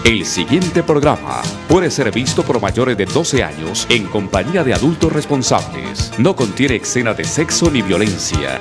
El siguiente programa puede ser visto por mayores de 12 años en compañía de adultos responsables. No contiene escena de sexo ni violencia.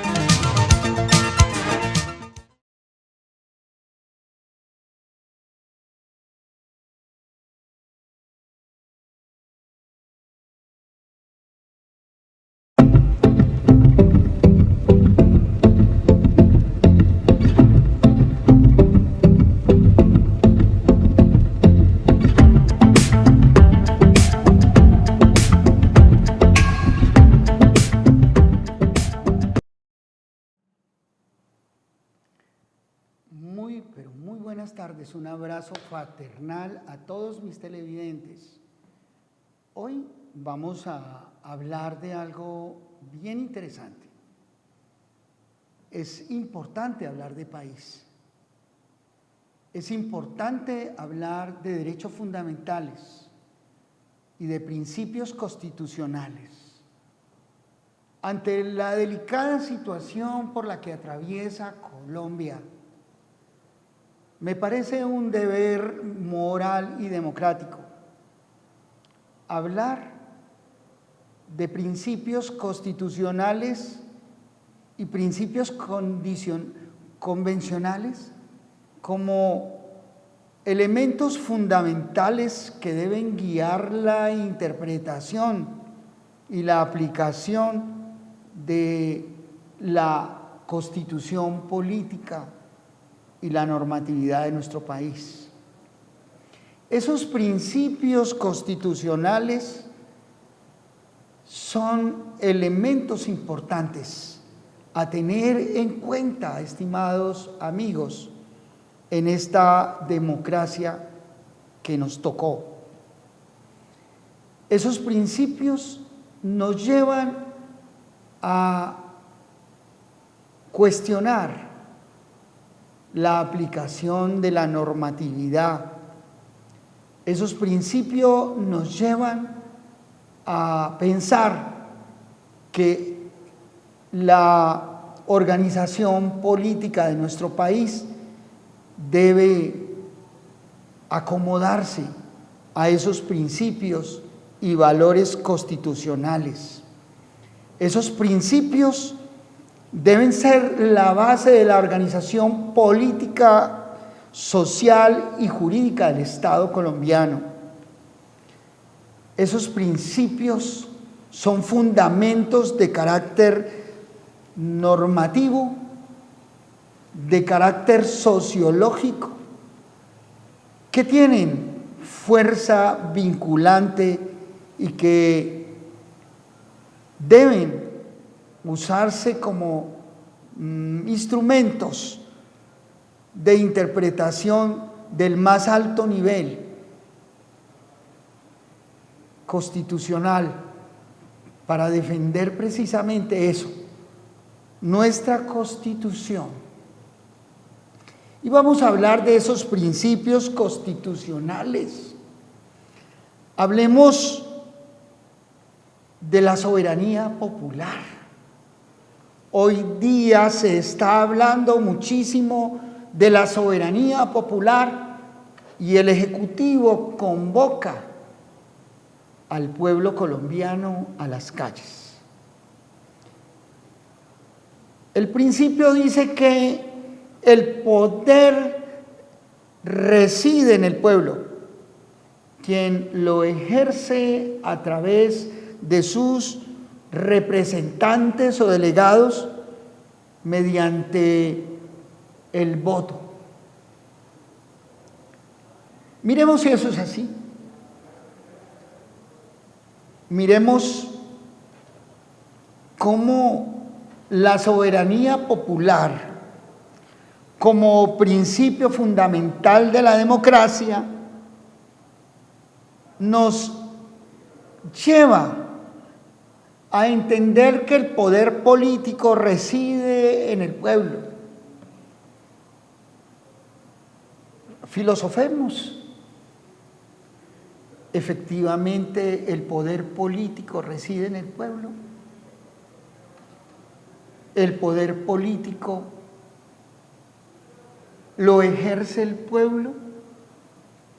Pero muy buenas tardes, un abrazo fraternal a todos mis televidentes. Hoy vamos a hablar de algo bien interesante. Es importante hablar de país. Es importante hablar de derechos fundamentales y de principios constitucionales. Ante la delicada situación por la que atraviesa Colombia, me parece un deber moral y democrático hablar de principios constitucionales y principios convencionales como elementos fundamentales que deben guiar la interpretación y la aplicación de la constitución política y la normatividad de nuestro país. Esos principios constitucionales son elementos importantes a tener en cuenta, estimados amigos, en esta democracia que nos tocó. Esos principios nos llevan a cuestionar la aplicación de la normatividad. Esos principios nos llevan a pensar que la organización política de nuestro país debe acomodarse a esos principios y valores constitucionales. Esos principios deben ser la base de la organización política, social y jurídica del Estado colombiano. Esos principios son fundamentos de carácter normativo, de carácter sociológico, que tienen fuerza vinculante y que deben usarse como instrumentos de interpretación del más alto nivel constitucional para defender precisamente eso, nuestra Constitución. Y vamos a hablar de esos principios constitucionales. Hablemos de la soberanía popular. Hoy día se está hablando muchísimo de la soberanía popular y el Ejecutivo convoca al pueblo colombiano a las calles. El principio dice que el poder reside en el pueblo, quien lo ejerce a través de sus representantes o delegados mediante el voto. Miremos si eso es así. Miremos cómo la soberanía popular, como principio fundamental de la democracia, nos lleva a entender que el poder político reside en el pueblo. Filosofemos. Efectivamente, el poder político reside en el pueblo. El poder político lo ejerce el pueblo.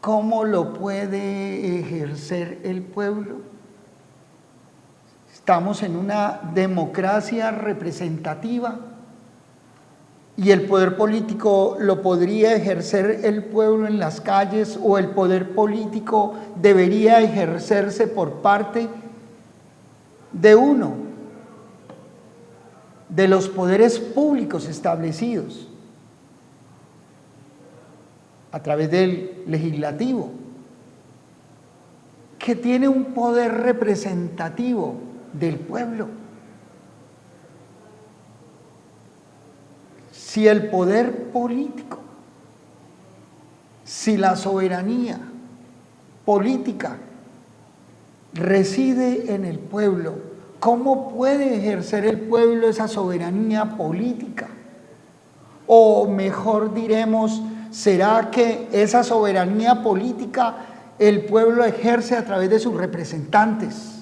¿Cómo lo puede ejercer el pueblo? Estamos en una democracia representativa y el poder político lo podría ejercer el pueblo en las calles, o el poder político debería ejercerse por parte de uno de los poderes públicos establecidos a través del legislativo, que tiene un poder representativo del pueblo. Si el poder político, si la soberanía política reside en el pueblo, ¿cómo puede ejercer el pueblo esa soberanía política? O mejor diremos, ¿será que esa soberanía política el pueblo ejerce a través de sus representantes?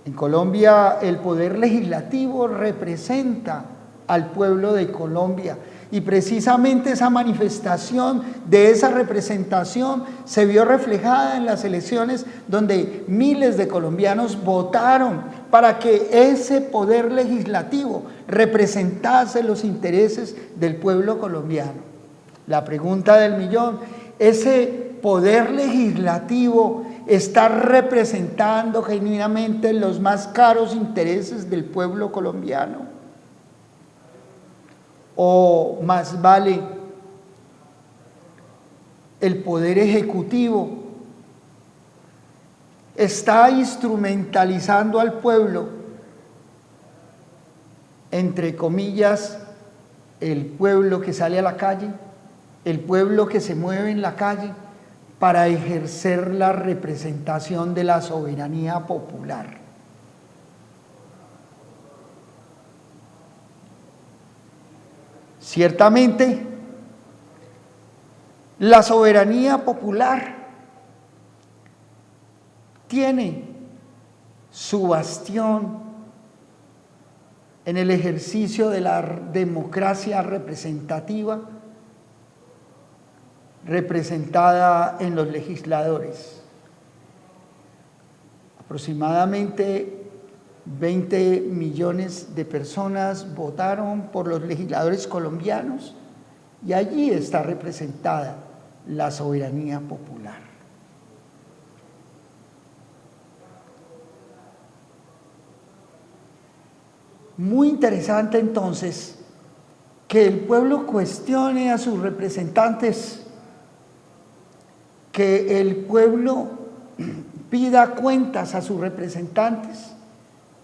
En Colombia el poder legislativo representa al pueblo de Colombia, y precisamente esa manifestación de esa representación se vio reflejada en las elecciones, donde miles de colombianos votaron para que ese poder legislativo representase los intereses del pueblo colombiano. La pregunta del millón: ¿ese poder legislativo está representando genuinamente los más caros intereses del pueblo colombiano? ¿O más vale el poder ejecutivo está instrumentalizando al pueblo, entre comillas, el pueblo que sale a la calle, el pueblo que se mueve en la calle, para ejercer la representación de la soberanía popular? Ciertamente, la soberanía popular tiene su bastión en el ejercicio de la democracia representativa, representada en los legisladores. Aproximadamente 20 millones de personas votaron por los legisladores colombianos, y allí está representada la soberanía popular. Muy interesante entonces que el pueblo cuestione a sus representantes, que el pueblo pida cuentas a sus representantes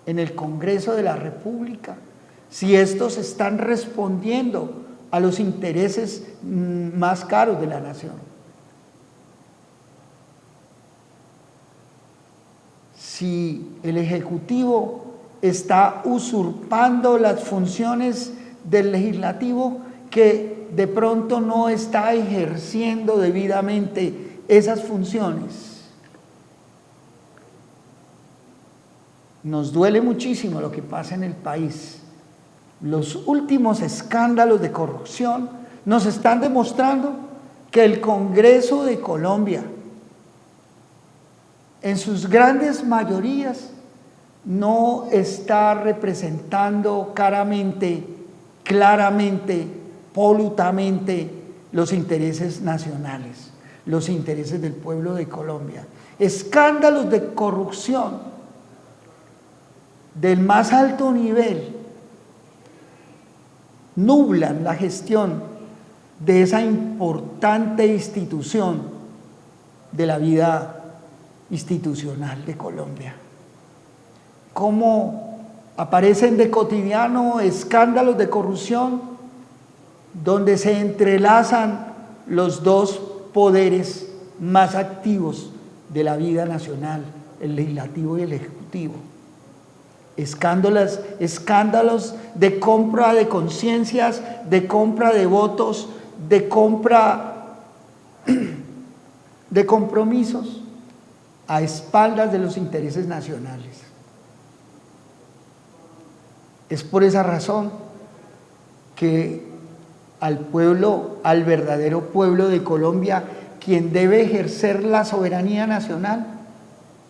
en el Congreso de la República, si estos están respondiendo a los intereses más caros de la nación. Si el Ejecutivo está usurpando las funciones del Legislativo, que de pronto no está ejerciendo debidamente esas funciones. Nos duele muchísimo lo que pasa en el país. Los últimos escándalos de corrupción nos están demostrando que el Congreso de Colombia, en sus grandes mayorías, no está representando claramente, polutamente los intereses nacionales, los intereses del pueblo de Colombia. Escándalos de corrupción del más alto nivel nublan la gestión de esa importante institución de la vida institucional de Colombia. Cómo aparecen de cotidiano escándalos de corrupción donde se entrelazan los dos poderes más activos de la vida nacional, el legislativo y el ejecutivo. Escándalos de compra de conciencias, de compra de votos, de compra de compromisos a espaldas de los intereses nacionales. Es por esa razón que al pueblo, al verdadero pueblo de Colombia, quien debe ejercer la soberanía nacional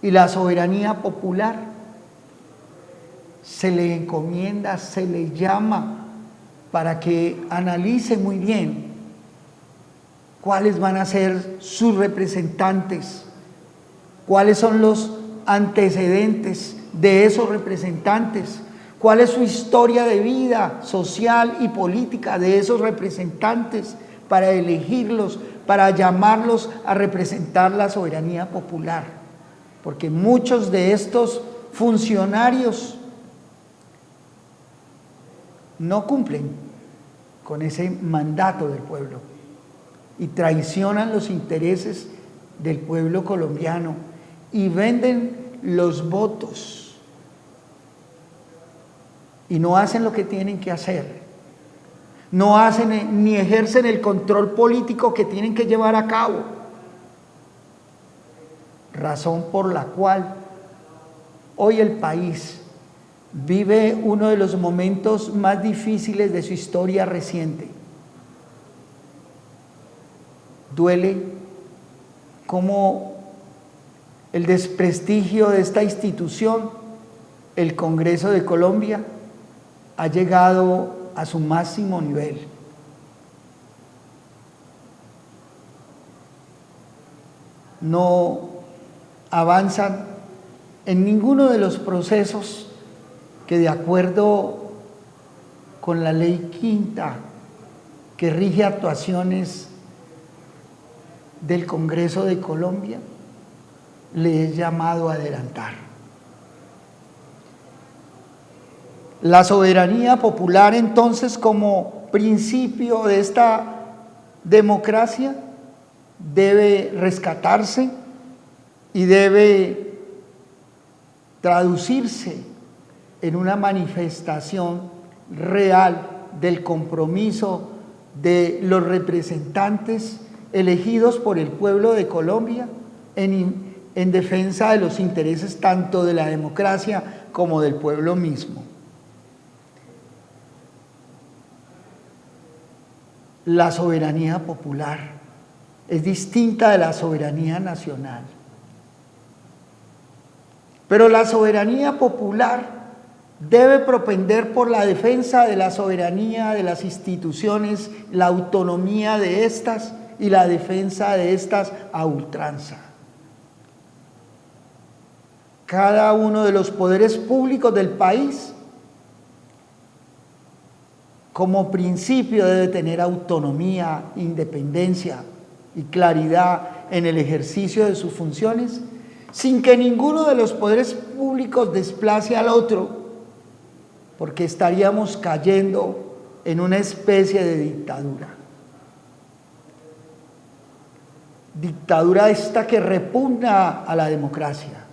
y la soberanía popular. Se le encomienda, se le llama para que analice muy bien cuáles van a ser sus representantes, cuáles son los antecedentes de esos representantes, cuál es su historia de vida social y política de esos representantes para elegirlos, para llamarlos a representar la soberanía popular. Porque muchos de estos funcionarios no cumplen con ese mandato del pueblo y traicionan los intereses del pueblo colombiano y venden los votos y no hacen lo que tienen que hacer, no hacen ni ejercen el control político que tienen que llevar a cabo, razón por la cual hoy el país vive uno de los momentos más difíciles de su historia reciente. Duele cómo el desprestigio de esta institución, el Congreso de Colombia, ha llegado a su máximo nivel. No avanzan en ninguno de los procesos que, de acuerdo con la ley quinta que rige actuaciones del Congreso de Colombia, le he llamado a adelantar. La soberanía popular, entonces, como principio de esta democracia, debe rescatarse y debe traducirse en una manifestación real del compromiso de los representantes elegidos por el pueblo de Colombia en defensa de los intereses tanto de la democracia como del pueblo mismo. La soberanía popular es distinta de la soberanía nacional. Pero la soberanía popular debe propender por la defensa de la soberanía de las instituciones, la autonomía de estas y la defensa de estas a ultranza. Cada uno de los poderes públicos del país, como principio, debe tener autonomía, independencia y claridad en el ejercicio de sus funciones, sin que ninguno de los poderes públicos desplace al otro, porque estaríamos cayendo en una especie de dictadura. Dictadura esta que repugna a la democracia.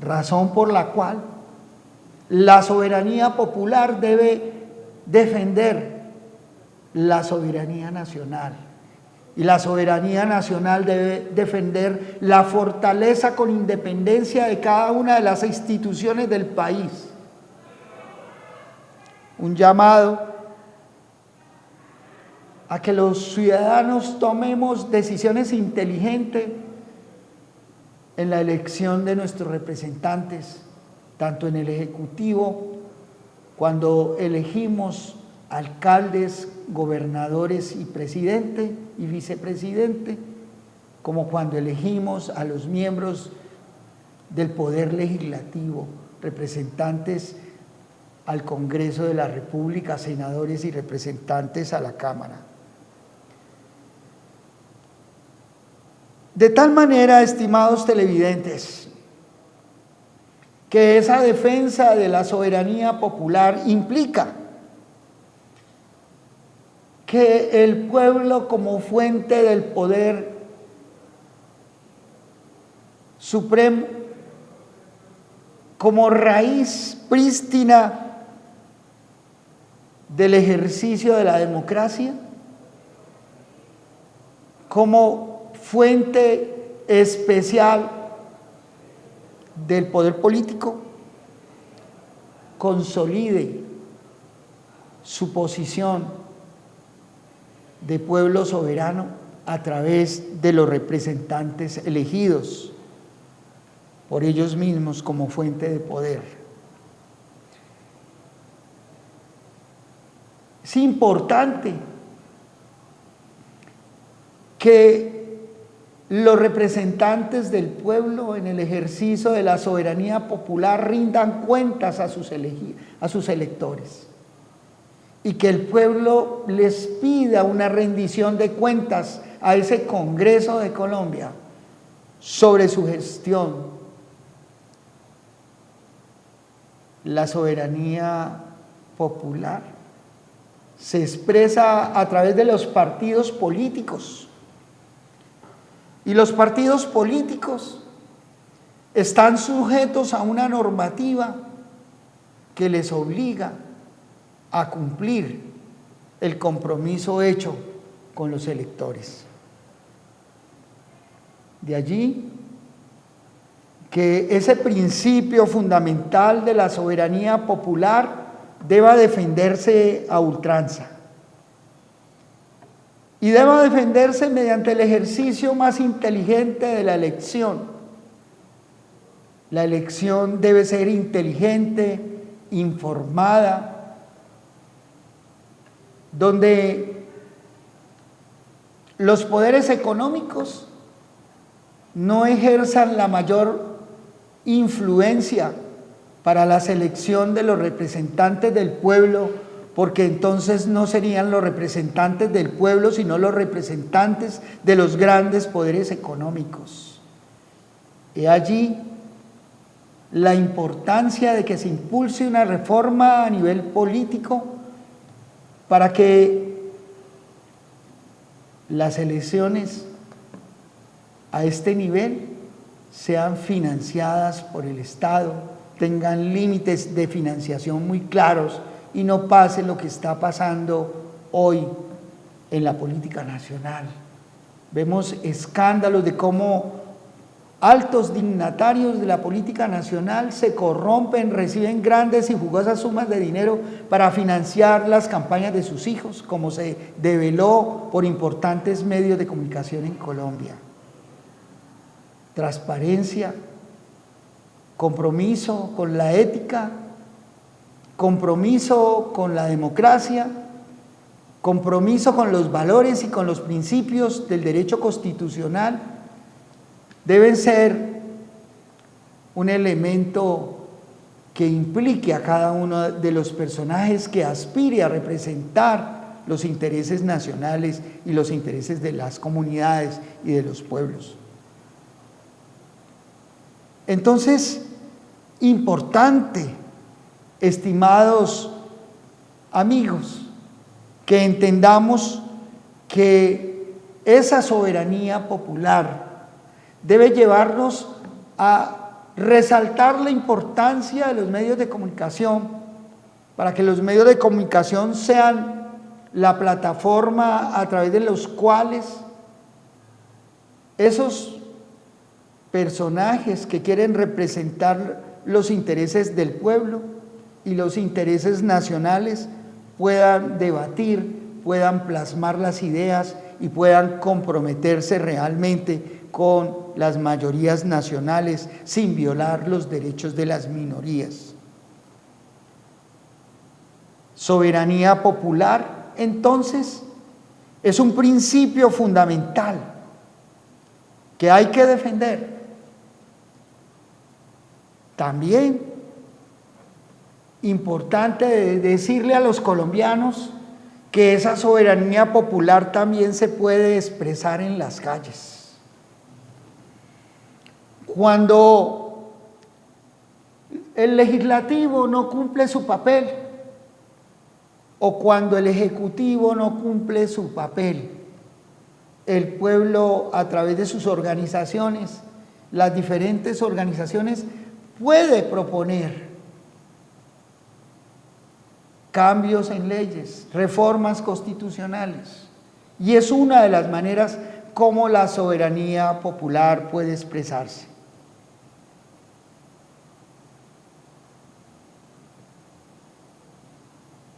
Razón por la cual la soberanía popular debe defender la soberanía nacional. Y la soberanía nacional debe defender la fortaleza con independencia de cada una de las instituciones del país. Un llamado a que los ciudadanos tomemos decisiones inteligentes en la elección de nuestros representantes, tanto en el Ejecutivo, cuando elegimos alcaldes, gobernadores y presidente y vicepresidente, como cuando elegimos a los miembros del Poder Legislativo, representantes al Congreso de la República, senadores y representantes a la Cámara. De tal manera, estimados televidentes, que esa defensa de la soberanía popular implica que el pueblo, como fuente del poder supremo, como raíz prístina del ejercicio de la democracia, como fuente especial del poder político, consolide su posición de pueblo soberano a través de los representantes elegidos por ellos mismos como fuente de poder. Es importante que los representantes del pueblo en el ejercicio de la soberanía popular rindan cuentas a sus electores y que el pueblo les pida una rendición de cuentas a ese Congreso de Colombia sobre su gestión. La soberanía popular se expresa a través de los partidos políticos. Y los partidos políticos están sujetos a una normativa que les obliga a cumplir el compromiso hecho con los electores. De allí que ese principio fundamental de la soberanía popular deba defenderse a ultranza. Y deba defenderse mediante el ejercicio más inteligente de la elección. La elección debe ser inteligente, informada, donde los poderes económicos no ejerzan la mayor influencia para la selección de los representantes del pueblo, porque entonces no serían los representantes del pueblo, sino los representantes de los grandes poderes económicos. He allí la importancia de que se impulse una reforma a nivel político para que las elecciones a este nivel sean financiadas por el Estado, tengan límites de financiación muy claros y no pase lo que está pasando hoy en la política nacional. Vemos escándalos de cómo altos dignatarios de la política nacional se corrompen, reciben grandes y jugosas sumas de dinero para financiar las campañas de sus hijos, como se develó por importantes medios de comunicación en Colombia. Transparencia, compromiso con la ética, compromiso con la democracia, compromiso con los valores y con los principios del derecho constitucional deben ser un elemento que implique a cada uno de los personajes que aspire a representar los intereses nacionales y los intereses de las comunidades y de los pueblos. Entonces, importante, estimados amigos, que entendamos que esa soberanía popular debe llevarnos a resaltar la importancia de los medios de comunicación, para que los medios de comunicación sean la plataforma a través de los cuales esos personajes que quieren representar los intereses del pueblo y los intereses nacionales puedan debatir, puedan plasmar las ideas y puedan comprometerse realmente con las mayorías nacionales sin violar los derechos de las minorías. Soberanía popular, entonces, es un principio fundamental que hay que defender. También importante decirle a los colombianos que esa soberanía popular también se puede expresar en las calles. Cuando el legislativo no cumple su papel o cuando el ejecutivo no cumple su papel, el pueblo a través de sus organizaciones, las diferentes organizaciones, puede proponer cambios en leyes, reformas constitucionales, y es una de las maneras como la soberanía popular puede expresarse.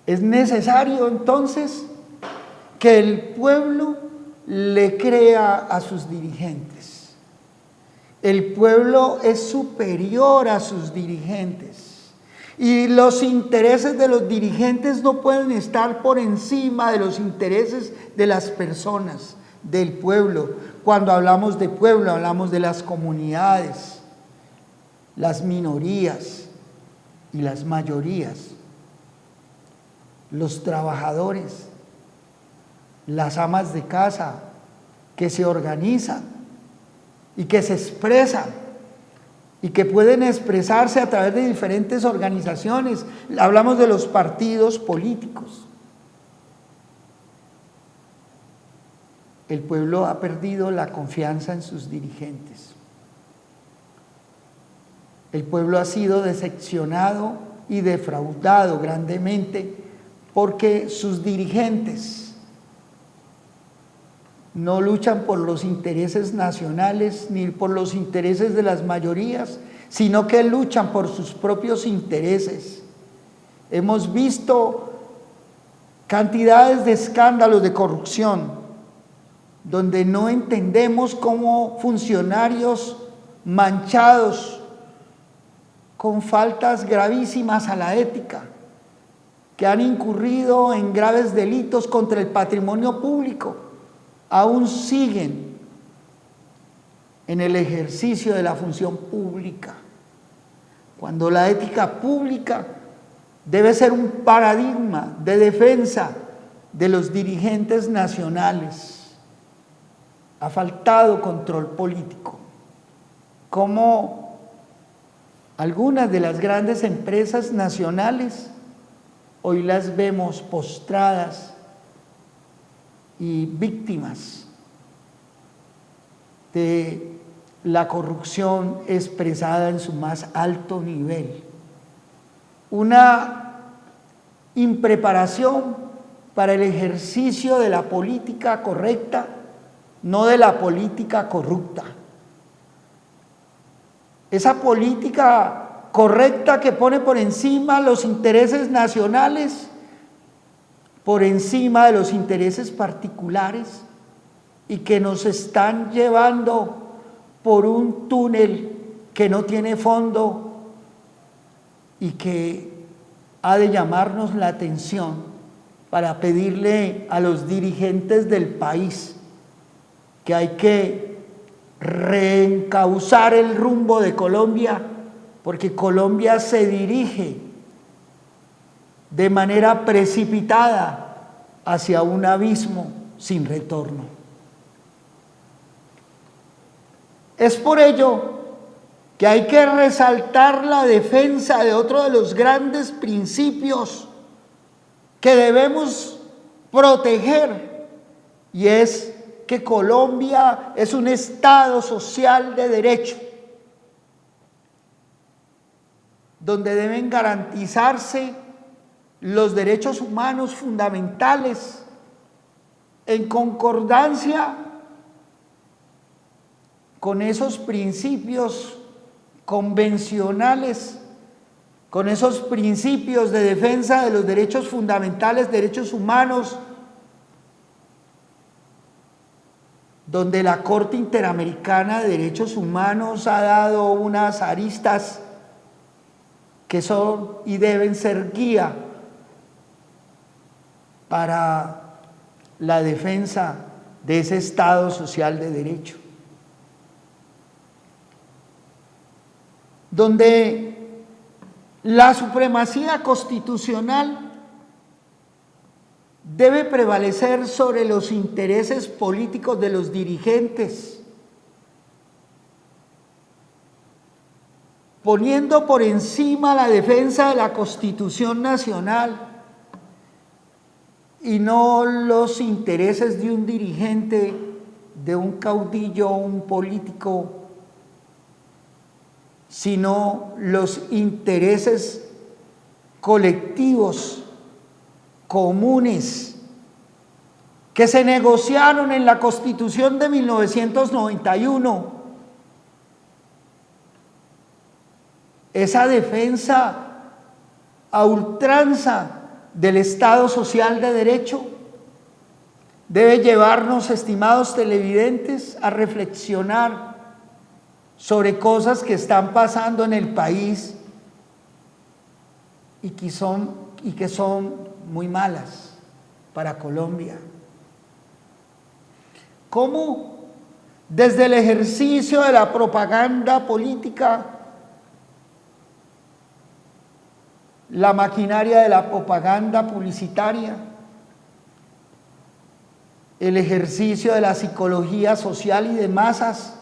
Es necesario entonces que el pueblo le crea a sus dirigentes. El pueblo es superior a sus dirigentes y los intereses de los dirigentes no pueden estar por encima de los intereses de las personas, del pueblo. Cuando hablamos de pueblo, hablamos de las comunidades, las minorías y las mayorías, los trabajadores, las amas de casa que se organizan y que se expresan y que pueden expresarse a través de diferentes organizaciones. Hablamos de los partidos políticos. El pueblo ha perdido la confianza en sus dirigentes. El pueblo ha sido decepcionado y defraudado grandemente porque sus dirigentes no luchan por los intereses nacionales ni por los intereses de las mayorías, sino que luchan por sus propios intereses. Hemos visto cantidades de escándalos de corrupción, donde no entendemos cómo funcionarios manchados con faltas gravísimas a la ética, que han incurrido en graves delitos contra el patrimonio público, aún siguen en el ejercicio de la función pública, cuando la ética pública debe ser un paradigma de defensa de los dirigentes nacionales. Ha faltado control político. Como algunas de las grandes empresas nacionales hoy las vemos postradas y víctimas de la corrupción expresada en su más alto nivel. Una impreparación para el ejercicio de la política correcta, no de la política corrupta. Esa política correcta que pone por encima los intereses nacionales, por encima de los intereses particulares, y que nos están llevando por un túnel que no tiene fondo y que ha de llamarnos la atención para pedirle a los dirigentes del país que hay que reencauzar el rumbo de Colombia, porque Colombia se dirige de manera precipitada hacia un abismo sin retorno. Es por ello que hay que resaltar la defensa de otro de los grandes principios que debemos proteger, y es que Colombia es un Estado social de derecho, donde deben garantizarse los derechos humanos fundamentales en concordancia con esos principios convencionales, con esos principios de defensa de los derechos fundamentales, derechos humanos, donde la Corte Interamericana de Derechos Humanos ha dado unas aristas que son y deben ser guía para la defensa de ese Estado social de derecho, donde la supremacía constitucional debe prevalecer sobre los intereses políticos de los dirigentes, poniendo por encima la defensa de la Constitución Nacional y no los intereses de un dirigente, de un caudillo o un político, sino los intereses colectivos, comunes, que se negociaron en la Constitución de 1991. Esa defensa a ultranza del Estado social de derecho debe llevarnos, estimados televidentes, a reflexionar sobre cosas que están pasando en el país y que son muy malas para Colombia. ¿Cómo desde el ejercicio de la propaganda política, la maquinaria de la propaganda publicitaria, el ejercicio de la psicología social y de masas,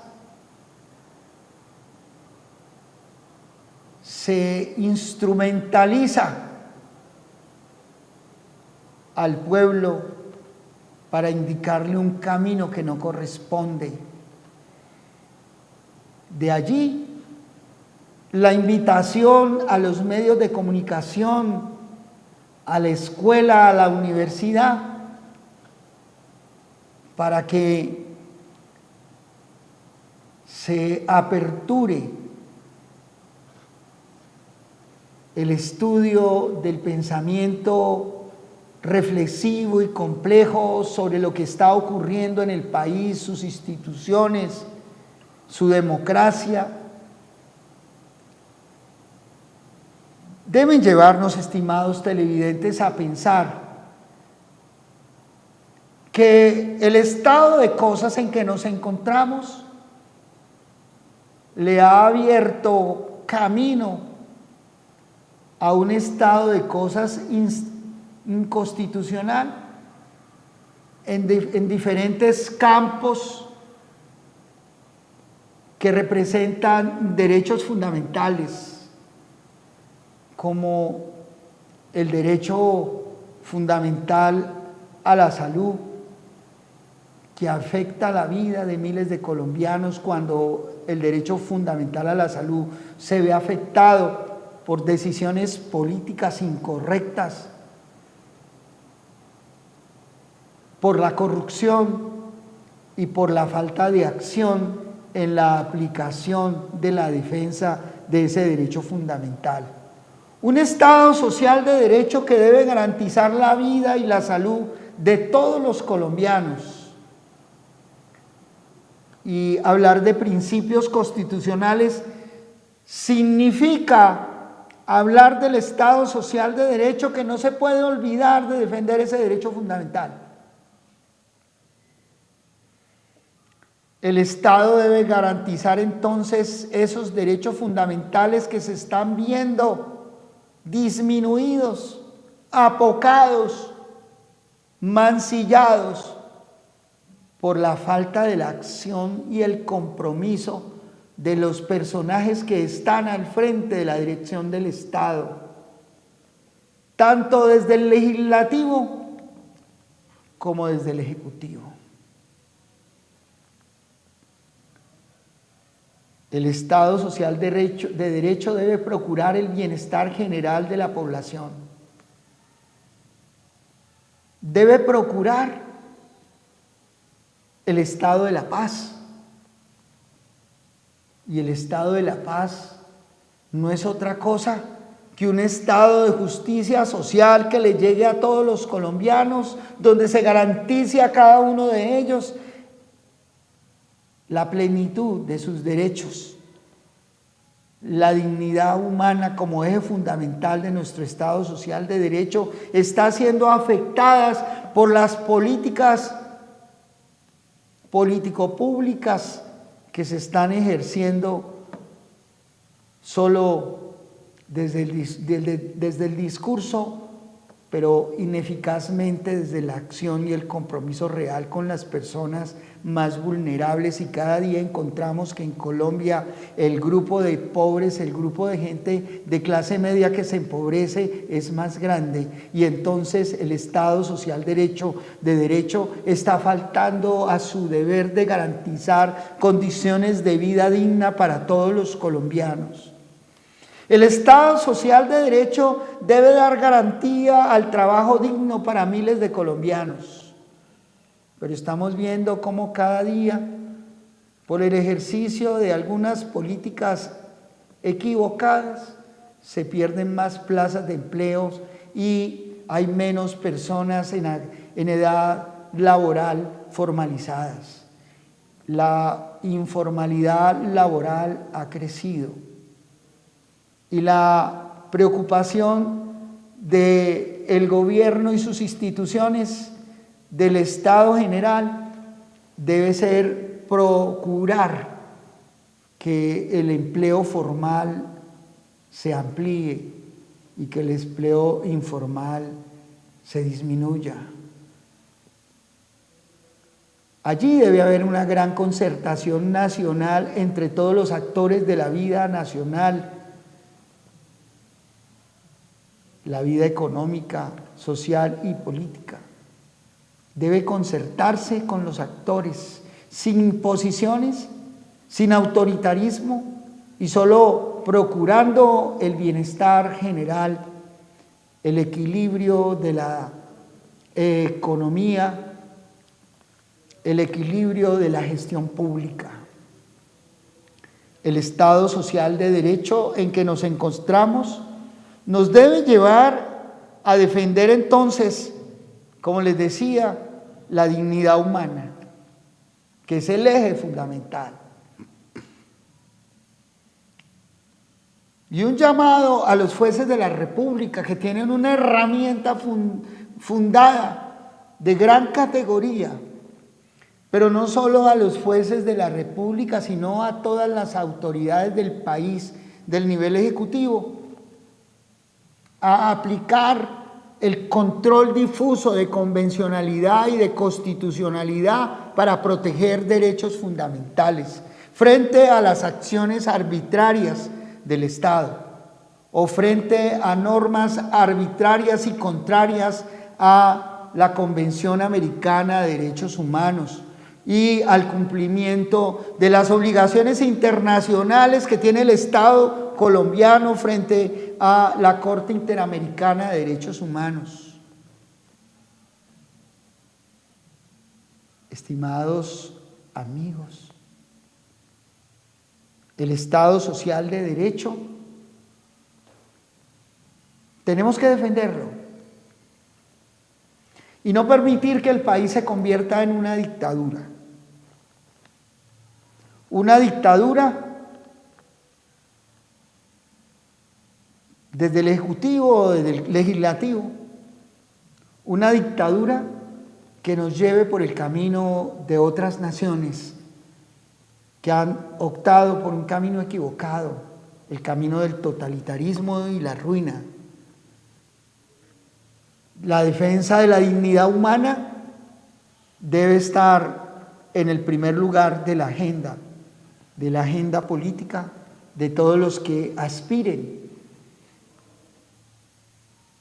se instrumentaliza al pueblo para indicarle un camino que no corresponde? De allí la invitación a los medios de comunicación, a la escuela, a la universidad, para que se aperture el estudio del pensamiento reflexivo y complejo sobre lo que está ocurriendo en el país, sus instituciones, su democracia. Deben llevarnos, estimados televidentes, a pensar que el estado de cosas en que nos encontramos le ha abierto camino a un estado de cosas inconstitucional en diferentes campos que representan derechos fundamentales, como el derecho fundamental a la salud, que afecta la vida de miles de colombianos cuando el derecho fundamental a la salud se ve afectado por decisiones políticas incorrectas, por la corrupción y por la falta de acción en la aplicación de la defensa de ese derecho fundamental. Un Estado social de derecho que debe garantizar la vida y la salud de todos los colombianos. Y hablar de principios constitucionales significa hablar del Estado social de derecho, que no se puede olvidar de defender ese derecho fundamental. El Estado debe garantizar entonces esos derechos fundamentales que se están viendo disminuidos, apocados, mancillados por la falta de la acción y el compromiso de los personajes que están al frente de la dirección del Estado, tanto desde el legislativo como desde el ejecutivo. El Estado social de derecho debe procurar el bienestar general de la población. Debe procurar el estado de la paz. Y el estado de la paz no es otra cosa que un estado de justicia social que le llegue a todos los colombianos, donde se garantice a cada uno de ellos la plenitud de sus derechos, la dignidad humana como eje fundamental de nuestro Estado social de derecho, está siendo afectadas por las políticas político-públicas que se están ejerciendo solo desde el discurso, pero ineficazmente desde la acción y el compromiso real con las personas más vulnerables. Y cada día encontramos que en Colombia el grupo de pobres, el grupo de gente de clase media que se empobrece es más grande, y entonces el Estado social de derecho está faltando a su deber de garantizar condiciones de vida digna para todos los colombianos. El Estado social de derecho debe dar garantía al trabajo digno para miles de colombianos. Pero estamos viendo cómo cada día, por el ejercicio de algunas políticas equivocadas, se pierden más plazas de empleos y hay menos personas en edad laboral formalizadas. La informalidad laboral ha crecido y la preocupación del gobierno y sus instituciones, del Estado general, debe ser procurar que el empleo formal se amplíe y que el empleo informal se disminuya. Allí debe haber una gran concertación nacional entre todos los actores de la vida nacional, la vida económica, social y política. Debe concertarse con los actores, sin imposiciones, sin autoritarismo y solo procurando el bienestar general, el equilibrio de la economía, el equilibrio de la gestión pública. El Estado social de derecho en que nos encontramos nos debe llevar a defender entonces, como les decía, la dignidad humana, que es el eje fundamental. Y un llamado a los jueces de la República, que tienen una herramienta fundada de gran categoría, pero no solo a los jueces de la República, sino a todas las autoridades del país, del nivel ejecutivo, a aplicar el control difuso de convencionalidad y de constitucionalidad para proteger derechos fundamentales frente a las acciones arbitrarias del Estado o frente a normas arbitrarias y contrarias a la Convención Americana de Derechos Humanos y al cumplimiento de las obligaciones internacionales que tiene el Estado colombiano frente a la Corte Interamericana de Derechos Humanos. Estimados amigos, el Estado social de derecho tenemos que defenderlo y no permitir que el país se convierta en una dictadura. Una dictadura desde el Ejecutivo o desde el Legislativo, una dictadura que nos lleve por el camino de otras naciones que han optado por un camino equivocado, el camino del totalitarismo y la ruina. La defensa de la dignidad humana debe estar en el primer lugar de la agenda política de todos los que aspiren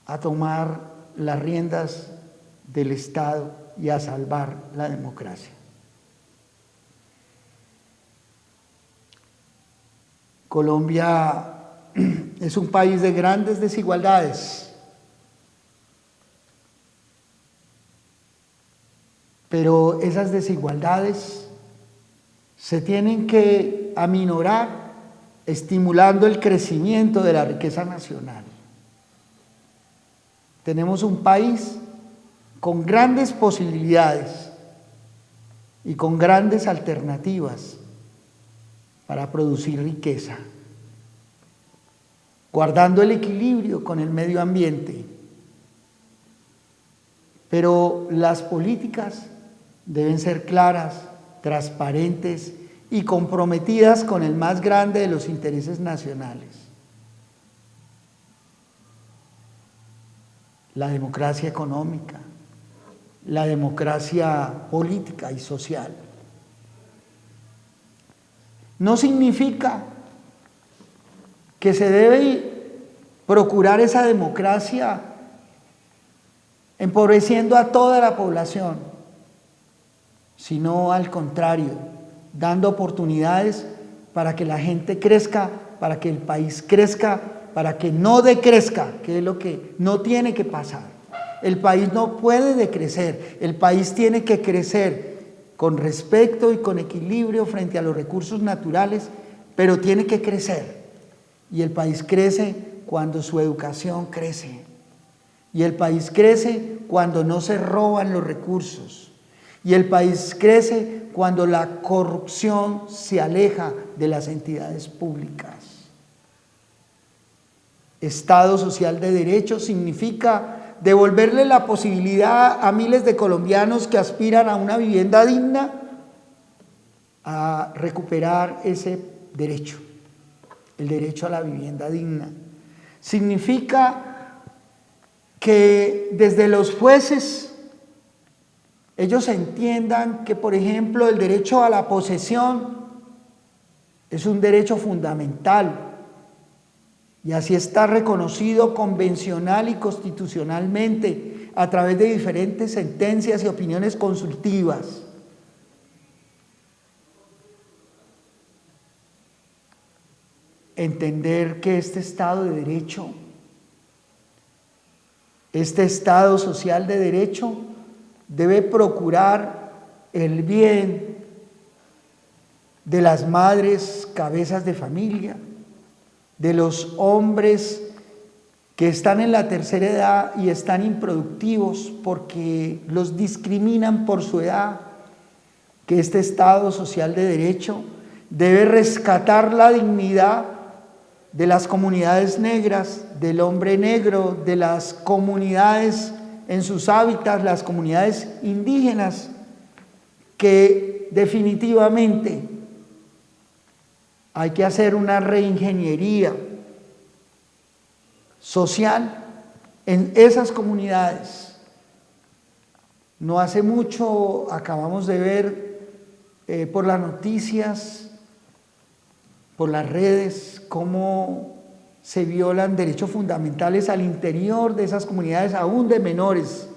a tomar las riendas del Estado y a salvar la democracia. Colombia es un país de grandes desigualdades, pero esas desigualdades se tienen que aminorar estimulando el crecimiento de la riqueza nacional. Tenemos un país con grandes posibilidades y con grandes alternativas para producir riqueza, guardando el equilibrio con el medio ambiente. Pero las políticas deben ser claras, transparentes y comprometidas con el más grande de los intereses nacionales: la democracia económica, la democracia política y social. No significa que se debe procurar esa democracia empobreciendo a toda la población, sino al contrario, dando oportunidades para que la gente crezca, para que el país crezca, para que no decrezca, que es lo que no tiene que pasar. El país no puede decrecer, el país tiene que crecer con respeto y con equilibrio frente a los recursos naturales, pero tiene que crecer. Y el país crece cuando su educación crece, Y el país crece cuando no se roban los recursos. Y el país crece cuando la corrupción se aleja de las entidades públicas. Estado social de derecho significa devolverle la posibilidad a miles de colombianos que aspiran a una vivienda digna a recuperar ese derecho, el derecho a la vivienda digna. Significa que desde los jueces ellos entiendan que, por ejemplo, el derecho a la posesión es un derecho fundamental y así está reconocido convencional y constitucionalmente a través de diferentes sentencias y opiniones consultivas. Entender que este Estado de Derecho, este Estado social de derecho, debe procurar el bien de las madres cabezas de familia, de los hombres que están en la tercera edad y están improductivos porque los discriminan por su edad, que este Estado social de derecho debe rescatar la dignidad de las comunidades negras, del hombre negro, de las comunidades en sus hábitats, las comunidades indígenas, que definitivamente hay que hacer una reingeniería social en esas comunidades. No hace mucho acabamos de ver por las noticias, por las redes, cómo se violan derechos fundamentales al interior de esas comunidades, aún de menores,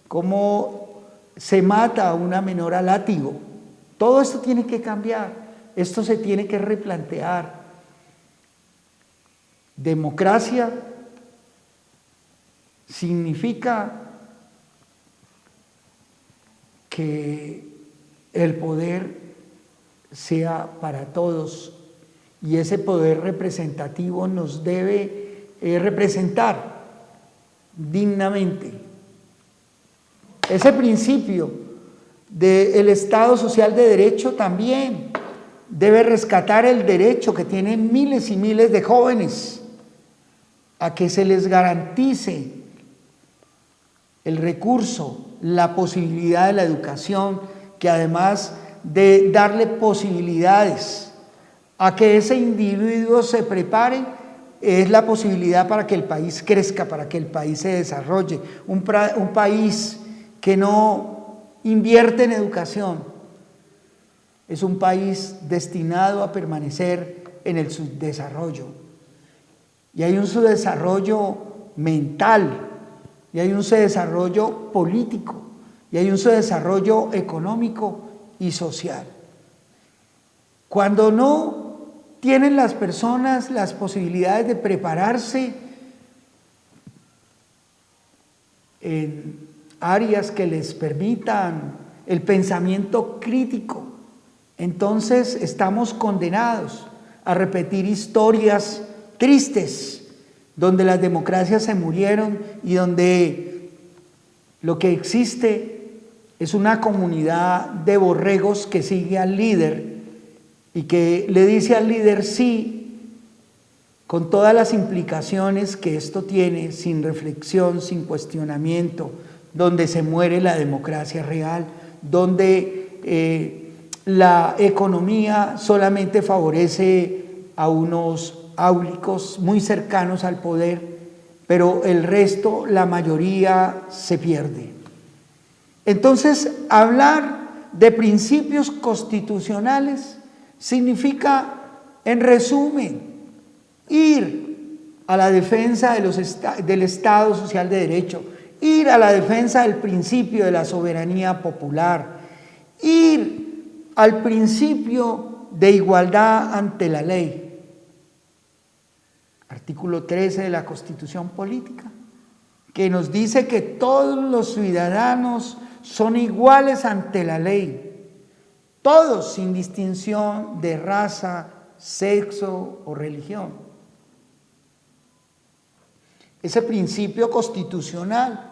cómo se mata a una menor a látigo. Todo esto tiene que cambiar, esto se tiene que replantear. Democracia significa que el poder sea para todos y ese poder representativo nos debe representar dignamente. Ese principio del Estado social de derecho también debe rescatar el derecho que tienen miles y miles de jóvenes a que se les garantice el recurso, la posibilidad de la educación, que además de darle posibilidades a que ese individuo se prepare, es la posibilidad para que el país crezca, para que el país se desarrolle. Un país que no invierte en educación es un país destinado a permanecer en el subdesarrollo. Y hay un subdesarrollo mental, y hay un subdesarrollo político, y hay un subdesarrollo económico y social. Cuando no tienen las personas las posibilidades de prepararse en áreas que les permitan el pensamiento crítico, entonces estamos condenados a repetir historias tristes, donde las democracias se murieron y donde lo que existe es una comunidad de borregos que sigue al líder y que le dice al líder sí, con todas las implicaciones que esto tiene, sin reflexión, sin cuestionamiento, donde se muere la democracia real, donde la economía solamente favorece a unos áulicos muy cercanos al poder, pero el resto, la mayoría, se pierde. Entonces, hablar de principios constitucionales significa, en resumen, ir a la defensa del Estado social de derecho, ir a la defensa del principio de la soberanía popular, ir al principio de igualdad ante la ley. Artículo 13 de la Constitución Política, que nos dice que todos los ciudadanos son iguales ante la ley, todos sin distinción de raza, sexo o religión. ese principio constitucional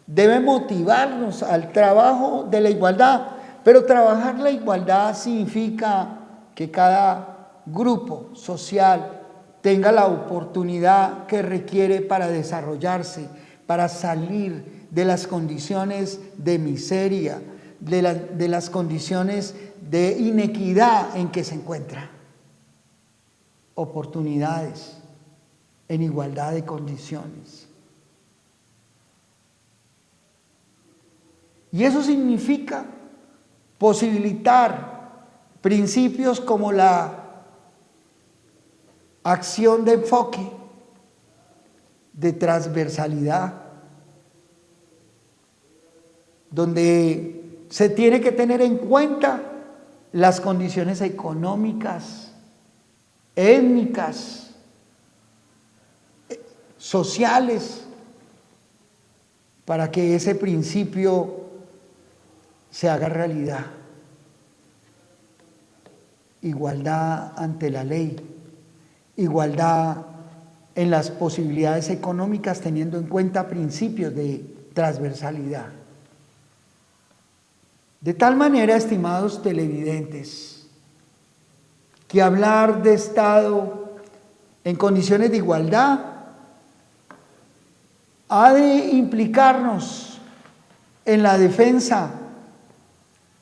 debe motivarnos al trabajo de la igualdad, pero trabajar la igualdad significa que cada grupo social tenga la oportunidad que requiere para desarrollarse, para salir de las condiciones de miseria, de las condiciones de inequidad en que se encuentra. Oportunidades en igualdad de condiciones. Y eso significa posibilitar principios como la acción de enfoque, de transversalidad, donde se tiene que tener en cuenta las condiciones económicas, étnicas, sociales, para que ese principio se haga realidad. Igualdad ante la ley, igualdad en las posibilidades económicas teniendo en cuenta principios de transversalidad. De tal manera, estimados televidentes, que hablar de Estado en condiciones de igualdad ha de implicarnos en la defensa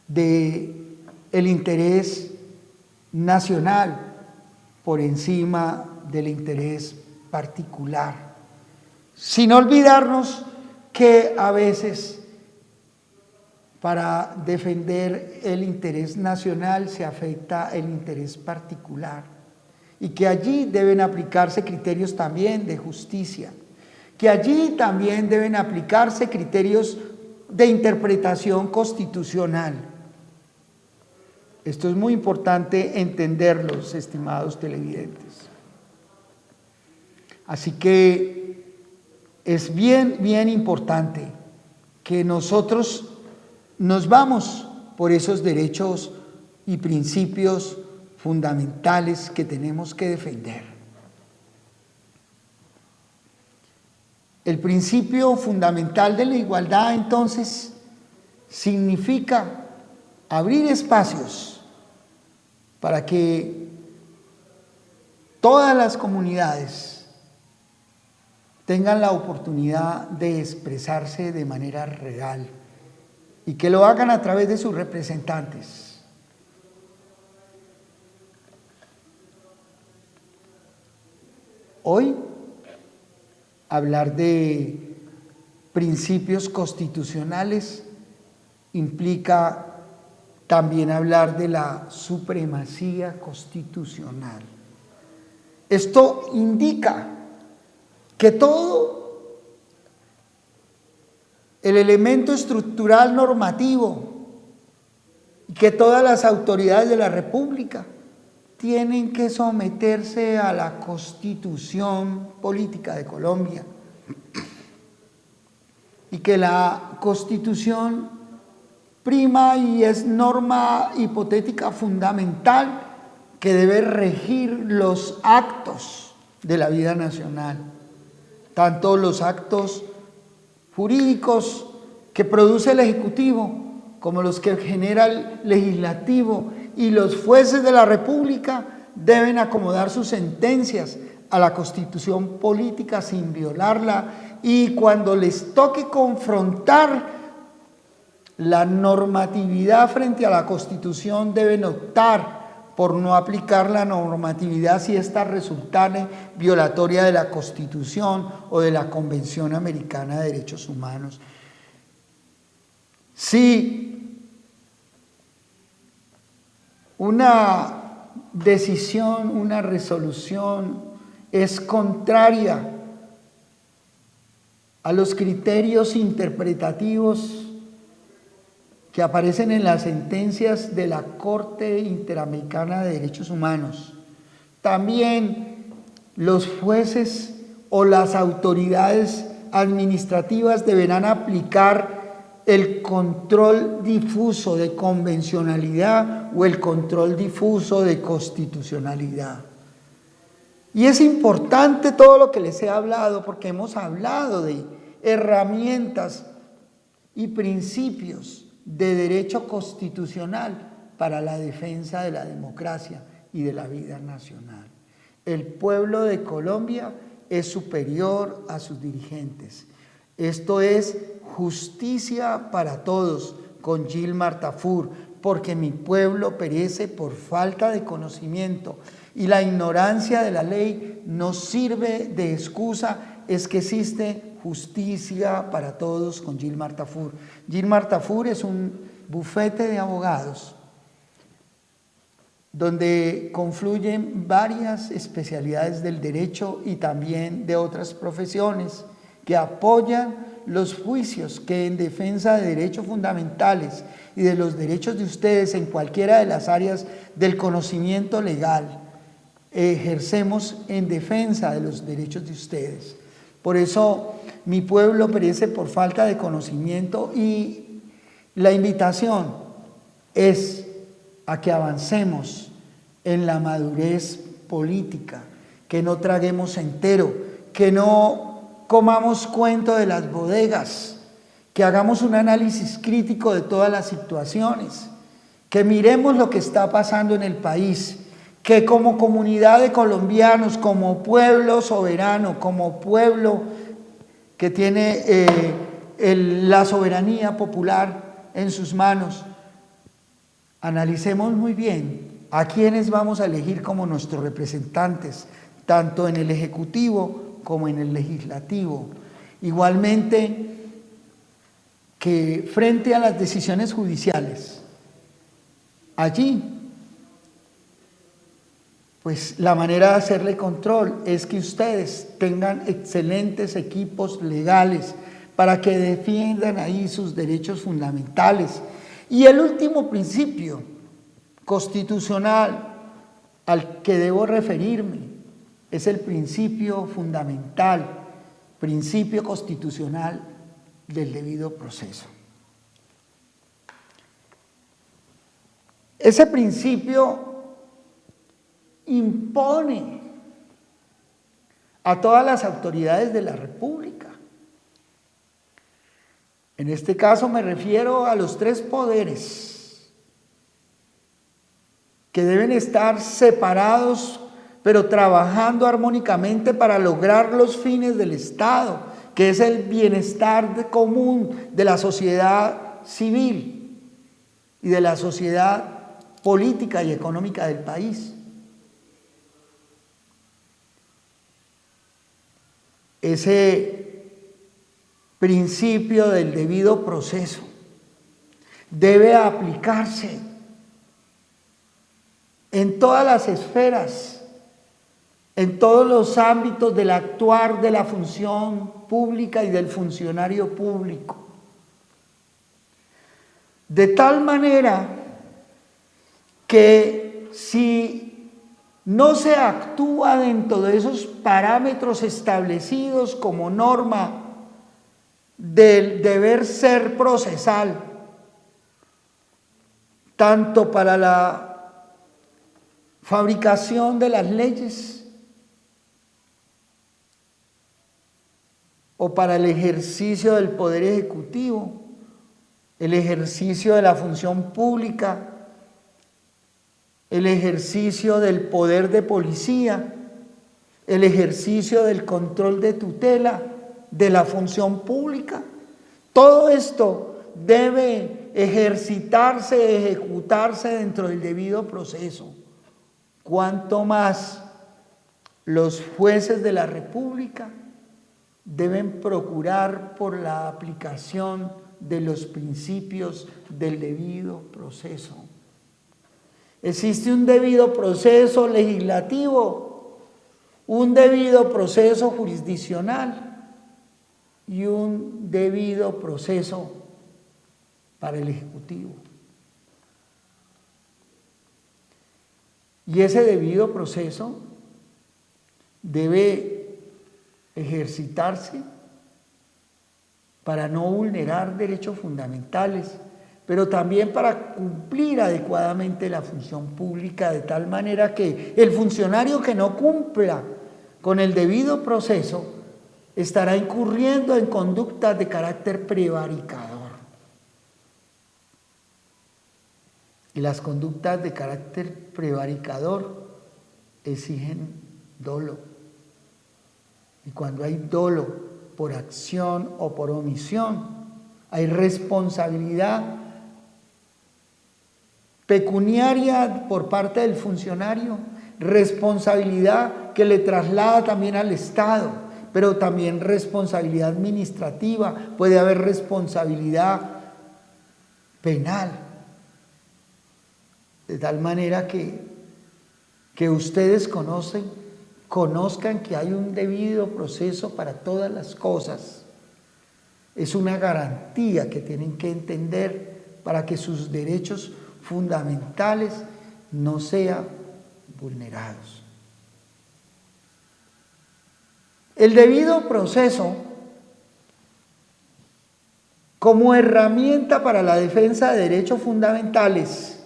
del interés nacional por encima del interés particular, sin olvidarnos que a veces para defender el interés nacional se afecta el interés particular y que allí deben aplicarse criterios también de justicia, que allí también deben aplicarse criterios de interpretación constitucional. Esto es muy importante entenderlo, estimados televidentes. Así que es bien importante que nosotros nos vamos por esos derechos y principios fundamentales que tenemos que defender. El principio fundamental de la igualdad, entonces, significa abrir espacios para que todas las comunidades tengan la oportunidad de expresarse de manera real y que lo hagan a través de sus representantes. Hoy, hablar de principios constitucionales implica también hablar de la supremacía constitucional. Esto indica que todo el elemento estructural normativo y que todas las autoridades de la República tienen que someterse a la Constitución Política de Colombia y que la Constitución prima y es norma hipotética fundamental que debe regir los actos de la vida nacional, tanto los actos jurídicos que produce el Ejecutivo como los que genera el Legislativo, y los jueces de la República deben acomodar sus sentencias a la Constitución política sin violarla, y cuando les toque confrontar la normatividad frente a la Constitución deben optar por no aplicar la normatividad si ésta resultare violatoria de la Constitución o de la Convención Americana de Derechos Humanos. Si una decisión, una resolución es contraria a los criterios interpretativos que aparecen en las sentencias de la Corte Interamericana de Derechos Humanos, también los jueces o las autoridades administrativas deberán aplicar el control difuso de convencionalidad o el control difuso de constitucionalidad. Y es importante todo lo que les he hablado, porque hemos hablado de herramientas y principios de derecho constitucional para la defensa de la democracia y de la vida nacional. El pueblo de Colombia es superior a sus dirigentes. Esto es justicia para todos, con Gilmar Tafur, porque mi pueblo perece por falta de conocimiento y la ignorancia de la ley nos sirve de excusa, es que existe justicia para todos con Gilmar Tafur. Gilmar Tafur es un bufete de abogados donde confluyen varias especialidades del derecho y también de otras profesiones que apoyan los juicios que en defensa de derechos fundamentales y de los derechos de ustedes en cualquiera de las áreas del conocimiento legal ejercemos en defensa de los derechos de ustedes. Por eso mi pueblo perece por falta de conocimiento y la invitación es a que avancemos en la madurez política, que no traguemos entero, que no comamos cuento de las bodegas, que hagamos un análisis crítico de todas las situaciones, que miremos lo que está pasando en el país, que como comunidad de colombianos, como pueblo soberano, como pueblo que tiene la soberanía popular en sus manos, analicemos muy bien a quiénes vamos a elegir como nuestros representantes, tanto en el Ejecutivo como en el Legislativo. Igualmente, que frente a las decisiones judiciales, allí, pues la manera de hacerle control es que ustedes tengan excelentes equipos legales para que defiendan ahí sus derechos fundamentales. Y el último principio constitucional al que debo referirme es el principio fundamental, principio constitucional del debido proceso. Ese principio impone a todas las autoridades de la República. En este caso me refiero a los tres poderes que deben estar separados, pero trabajando armónicamente para lograr los fines del Estado, que es el bienestar común de la sociedad civil y de la sociedad política y económica del país. Ese principio del debido proceso debe aplicarse en todas las esferas, en todos los ámbitos del actuar de la función pública y del funcionario público. De tal manera que si no se actúa dentro de esos parámetros establecidos como norma del deber ser procesal, tanto para la fabricación de las leyes o para el ejercicio del poder ejecutivo, el ejercicio de la función pública, el ejercicio del poder de policía, el ejercicio del control de tutela de la función pública. Todo esto debe ejercitarse, ejecutarse dentro del debido proceso. Cuanto más los jueces de la República deben procurar por la aplicación de los principios del debido proceso. Existe un debido proceso legislativo, un debido proceso jurisdiccional y un debido proceso para el Ejecutivo. Y ese debido proceso debe ejercitarse para no vulnerar derechos fundamentales, pero también para cumplir adecuadamente la función pública, de tal manera que el funcionario que no cumpla con el debido proceso, estará incurriendo en conductas de carácter prevaricador. Y las conductas de carácter prevaricador exigen dolo. Y cuando hay dolo por acción o por omisión, hay responsabilidad pecuniaria por parte del funcionario, responsabilidad que le traslada también al Estado, pero también responsabilidad administrativa, puede haber responsabilidad penal, de tal manera que ustedes conozcan que hay un debido proceso para todas las cosas. Es una garantía que tienen que entender para que sus derechos fundamentales no sean vulnerados. El debido proceso, como herramienta para la defensa de derechos fundamentales,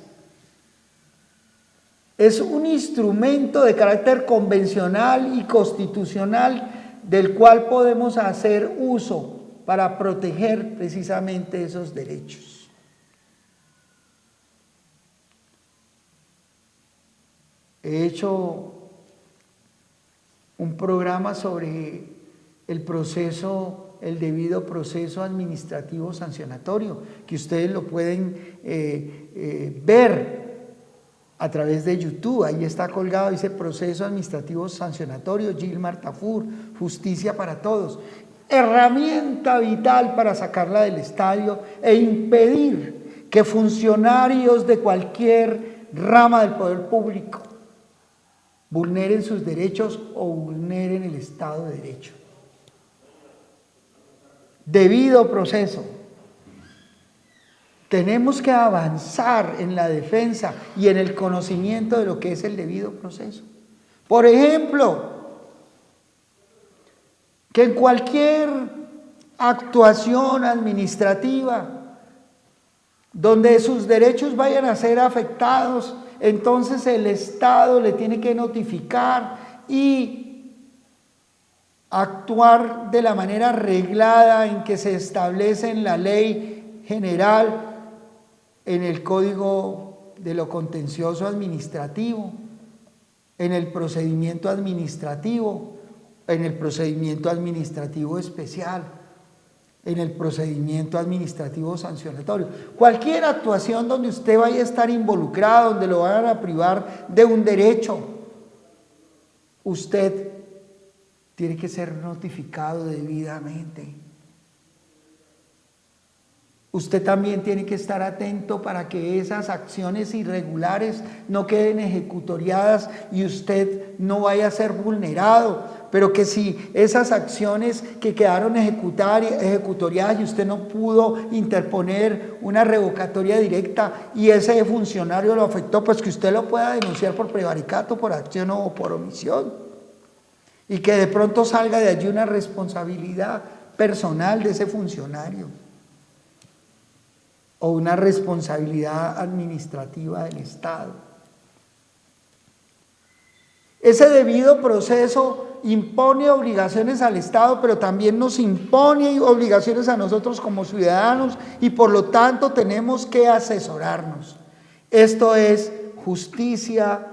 es un instrumento de carácter convencional y constitucional del cual podemos hacer uso para proteger precisamente esos derechos. He hecho un programa sobre el debido proceso administrativo sancionatorio, que ustedes lo pueden ver a través de YouTube. Ahí está colgado, dice proceso administrativo sancionatorio, Gilmar Tafur, justicia para todos. Herramienta vital para sacarla del estadio e impedir que funcionarios de cualquier rama del poder público vulneren sus derechos o vulneren el Estado de Derecho. Debido proceso. Tenemos que avanzar en la defensa y en el conocimiento de lo que es el debido proceso. Por ejemplo, que en cualquier actuación administrativa donde sus derechos vayan a ser afectados, entonces el Estado le tiene que notificar y actuar de la manera reglada en que se establece en la ley general, en el Código de lo Contencioso Administrativo, en el procedimiento administrativo, en el procedimiento administrativo especial, en el procedimiento administrativo sancionatorio. Cualquier actuación donde usted vaya a estar involucrado, donde lo vayan a privar de un derecho, usted tiene que ser notificado debidamente. Usted también tiene que estar atento para que esas acciones irregulares no queden ejecutoriadas y usted no vaya a ser vulnerado, pero que si esas acciones que quedaron ejecutoriadas y usted no pudo interponer una revocatoria directa y ese funcionario lo afectó, pues que usted lo pueda denunciar por prevaricato, por acción o por omisión, y que de pronto salga de allí una responsabilidad personal de ese funcionario o una responsabilidad administrativa del Estado. Ese debido proceso impone obligaciones al Estado, pero también nos impone obligaciones a nosotros como ciudadanos y por lo tanto tenemos que asesorarnos. Esto es Justicia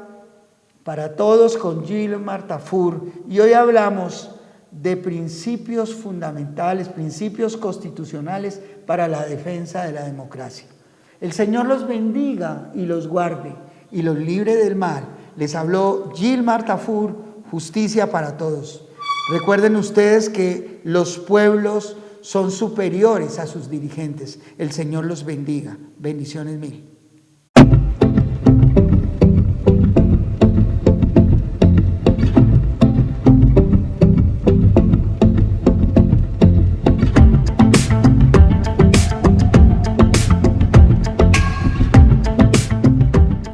para Todos con Gilmar Tafur, y hoy hablamos de principios fundamentales, principios constitucionales para la defensa de la democracia. El Señor los bendiga y los guarde y los libre del mal. Les habló Gilmar Tafur, Justicia para Todos. Recuerden ustedes que los pueblos son superiores a sus dirigentes. El Señor los bendiga. Bendiciones mil.